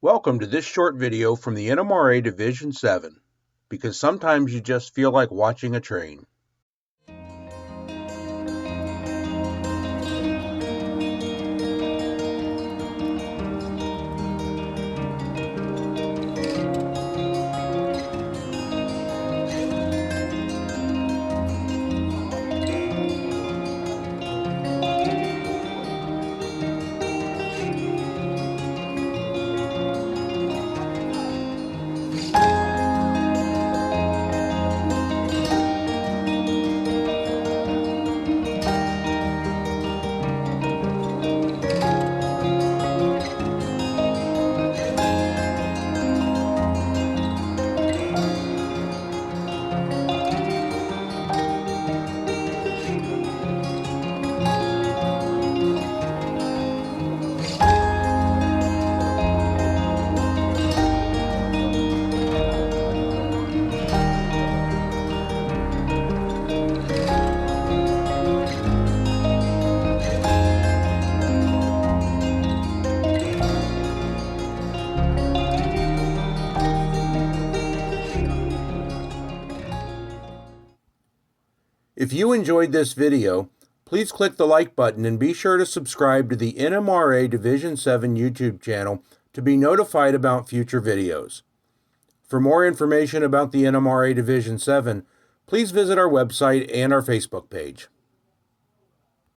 Welcome to this short video from the NMRA Division 7, because sometimes you just feel like watching a train. If you enjoyed this video, please click the like button and be sure to subscribe to the NMRA Division 7 YouTube channel to be notified about future videos. For more information about the NMRA Division 7, please visit our website and our Facebook page.